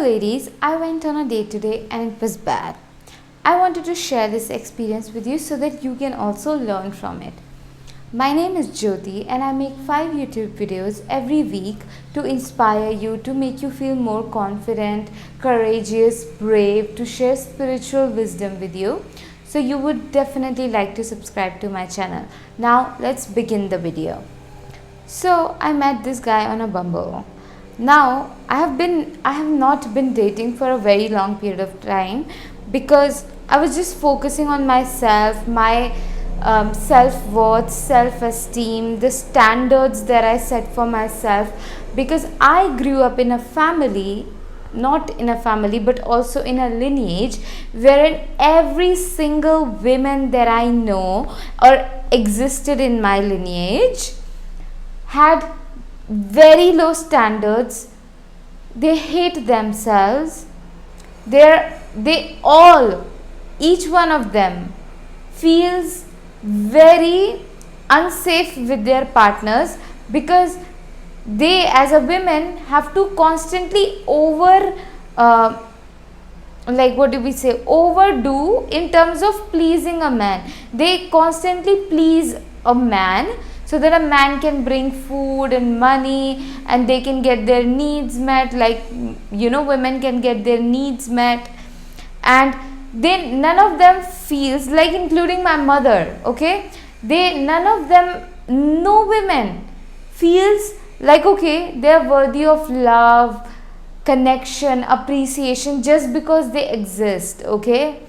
Hello ladies, I went on a date today and it was bad. I wanted to share this experience with you so that you can also learn from it. My name is Jyoti and I make 5 YouTube videos every week to inspire you, to make you feel more confident, courageous, brave, to share spiritual wisdom with you. So you would definitely like to subscribe to my channel. Now let's begin the video. So I met this guy on a Bumble. Now I have not been dating for a very long period of time because I was just focusing on myself, my self-worth, self-esteem, the standards that I set for myself, because I grew up in a family, not in a family but also in a lineage wherein every single woman that I know or existed in my lineage had very low standards. They hate themselves. Each one of them feels very unsafe with their partners because they as a women have to constantly overdo in terms of pleasing a man. They constantly please a man so that a man can bring food and money and they can get their needs met, women can get their needs met, and then none of them feels like, including my mother, okay, no women feels like okay, they are worthy of love, connection, appreciation just because they exist, okay.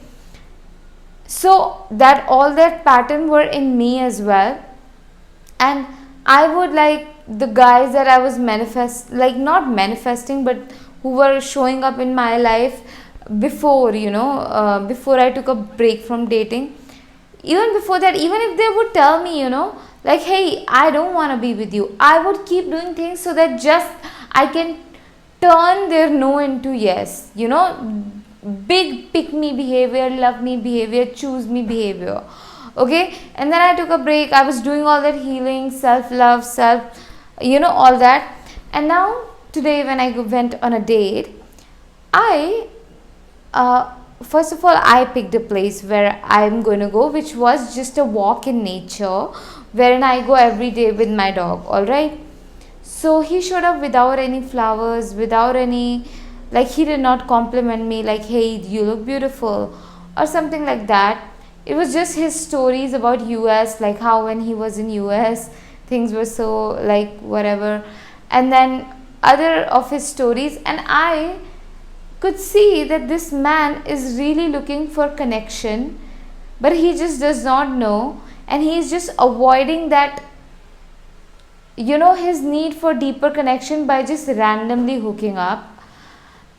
So that all that pattern were in me as well. And I would like the guys that I was not manifesting, but who were showing up in my life before, before I took a break from dating. Even before that, even if they would tell me, like, hey, I don't want to be with you, I would keep doing things so that just I can turn their no into yes, big pick me behavior, love me behavior, choose me behavior. Okay, and then I took a break. I was doing all that healing, self-love, all that. And now today when I went on a date, first of all, I picked a place where I'm going to go, which was just a walk in nature, wherein I go every day with my dog, alright. So he showed up without any flowers, without any, he did not compliment me like, hey, you look beautiful or something like that. It was just his stories about US, like how when he was in US things were so whatever, and then other of his stories, and I could see that this man is really looking for connection, but he just does not know, and he is just avoiding that, his need for deeper connection by just randomly hooking up.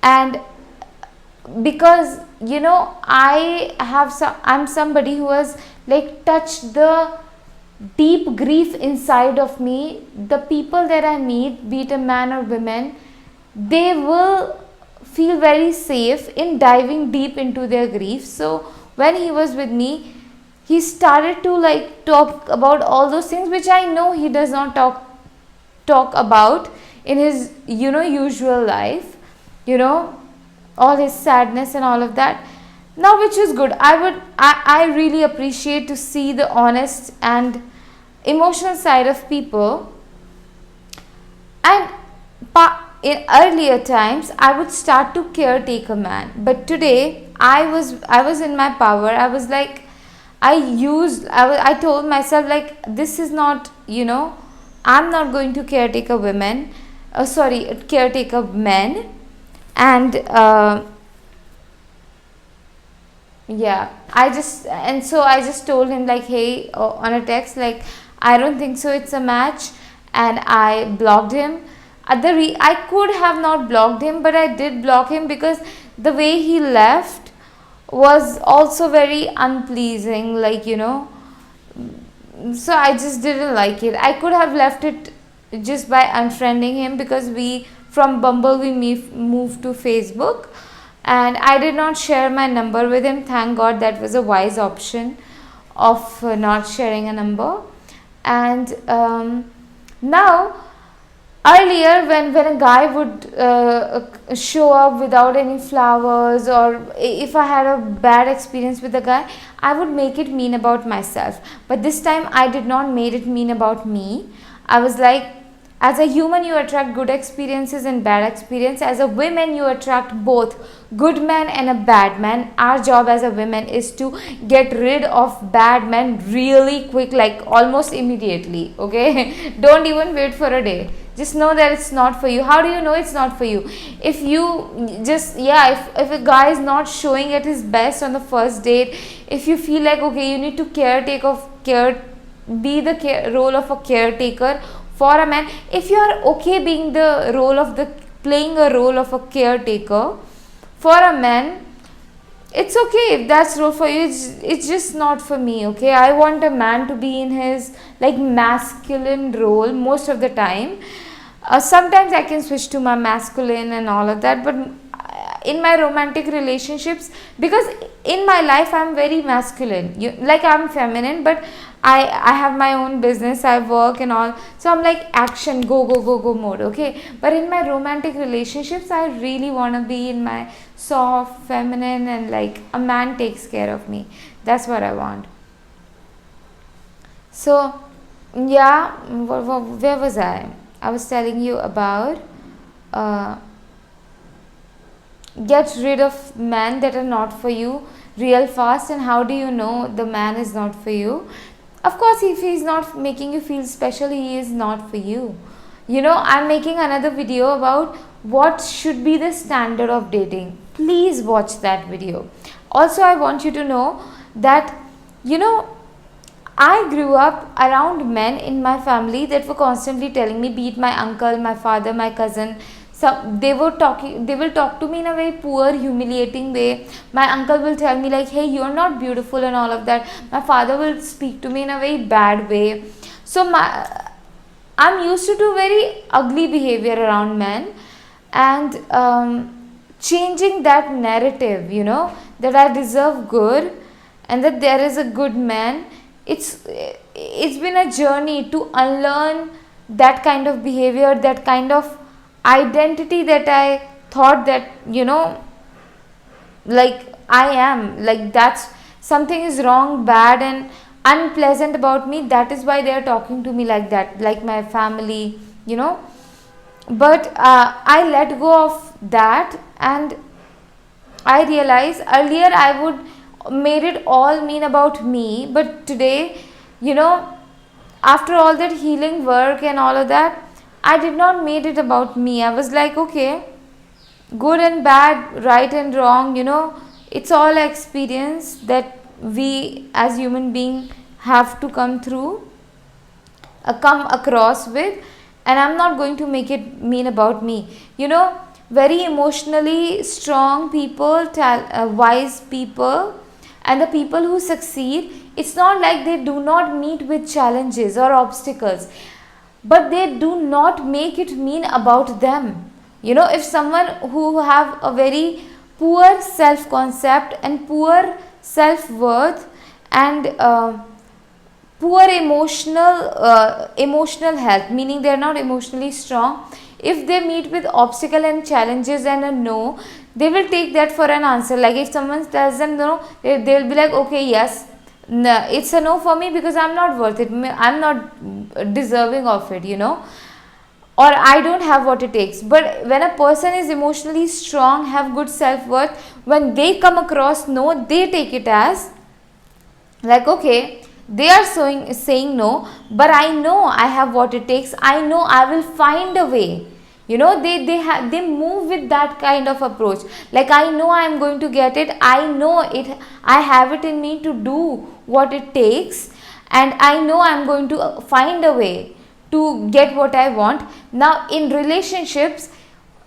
And because I'm somebody who has touched the deep grief inside of me. The people that I meet, be it a man or women, they will feel very safe in diving deep into their grief. So when he was with me, he started to talk about all those things which I know he does not talk about in his usual life, all his sadness and all of that. Now, which is good. I really appreciate to see the honest and emotional side of people. And in earlier times, I would start to caretake a man, but today I was in my power. I was I told myself this is not, I'm not going to caretake a women, caretake a man. And I just told him hey, on a text, I don't think so it's a match, and I blocked him. I could have not blocked him, but I did block him because the way he left was also very unpleasing, so I just didn't like it. I could have left it just by unfriending him, because from Bumble we moved to Facebook, and I did not share my number with him. Thank God, that was a wise option of not sharing a number. And now Earlier, when a guy would show up without any flowers, or if I had a bad experience with a guy, I would make it mean about myself. But this time I did not made it mean about me. I was like, as a human you attract good experiences and bad experience. As a woman you attract both good man and a bad man. Our job as a woman is to get rid of bad men really quick, like almost immediately. Okay, don't even wait for a day. Just know that it's not for you. How do you know it's not for you? If you just, if a guy is not showing at his best on the first date, if you feel like, okay, you need to be the role of a caretaker for a man. If you are okay being the role of the playing a role of a caretaker for a man, it's okay if that's role for you. It's just not for me. Okay, I want a man to be in his like masculine role most of the time. Sometimes I can switch to my masculine and all of that, but in my romantic relationships, because in my life I'm very masculine, like I'm feminine, but I have my own business, I work and all, so I'm like action, go go go go mode. Okay, but in my romantic relationships I really want to be in my soft feminine, and like a man takes care of me. That's what I want. So yeah, where was I was telling you about get rid of men that are not for you real fast. And how do you know the man is not for you? Of course, if he is not making you feel special, he is not for you. I'm making another video about what should be the standard of dating. Please watch that video. Also, I want you to know that I grew up around men in my family that were constantly telling me, be it my uncle, my father, my cousin. So they will talk to me in a very poor, humiliating way. My uncle will tell me like, hey, you're not beautiful and all of that. My father will speak to me in a very bad way. So I'm used to do very ugly behavior around men, and changing that narrative, that I deserve good and that there is a good man. It's been a journey to unlearn that kind of behavior, that kind of identity that I thought that like I am, like that's something is wrong, bad and unpleasant about me. That is why they are talking to me like that, like my family. But I let go of that, and I realized earlier I would made it all mean about me, but today, after all that healing work and all of that, I did not made it about me. I was like, okay, good and bad, right and wrong, it's all experience that we as human being have to come across with, and I'm not going to make it mean about me. Very emotionally strong people, wise people, and the people who succeed, it's not like they do not meet with challenges or obstacles, but they do not make it mean about them. If someone who have a very poor self concept and poor self worth and poor emotional health, meaning they are not emotionally strong, if they meet with obstacle and challenges and a no, they will take that for an answer. Like if someone tells them no, they will be like, okay, yes, no, it's a no for me because I'm not worth it, I'm not deserving of it, or I don't have what it takes. But when a person is emotionally strong, have good self-worth, when they come across no, they take it as like, okay, they are saying no, but I know I have what it takes, I know I will find a way. They move with that kind of approach, like I know I am going to get it, I know it, I have it in me to do what it takes, and I know I am going to find a way to get what I want. Now in relationships,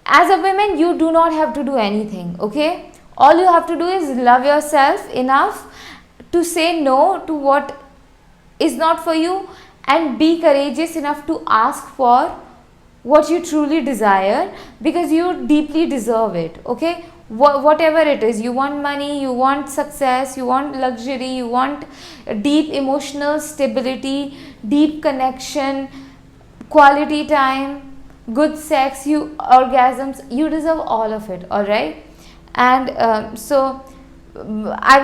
as a woman, you do not have to do anything. Okay, all you have to do is love yourself enough to say no to what is not for you, and be courageous enough to ask for what you truly desire, because you deeply deserve it. Okay, whatever it is, you want money, you want success, you want luxury, you want deep emotional stability, deep connection, quality time, good sex, you orgasms, you deserve all of it, all right? And I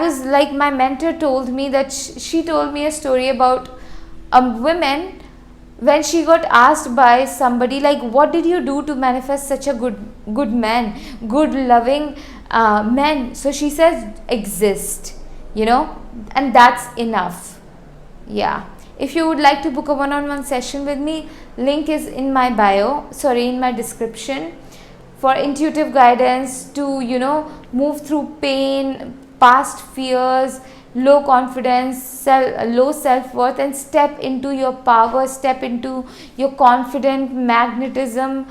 was like, my mentor told me that she told me a story about a woman when she got asked by somebody like, what did you do to manifest such a good man, good loving man? So she says, exist, you know, and that's enough. Yeah. If you would like to book a one-on-one session with me, link is in my in my description, for intuitive guidance to, move through pain, past fears, low confidence, low self-worth, and step into your power, step into your confident magnetism,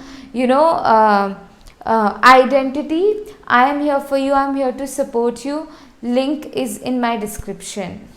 identity. I am here for you. I am here to support you. Link is in my description.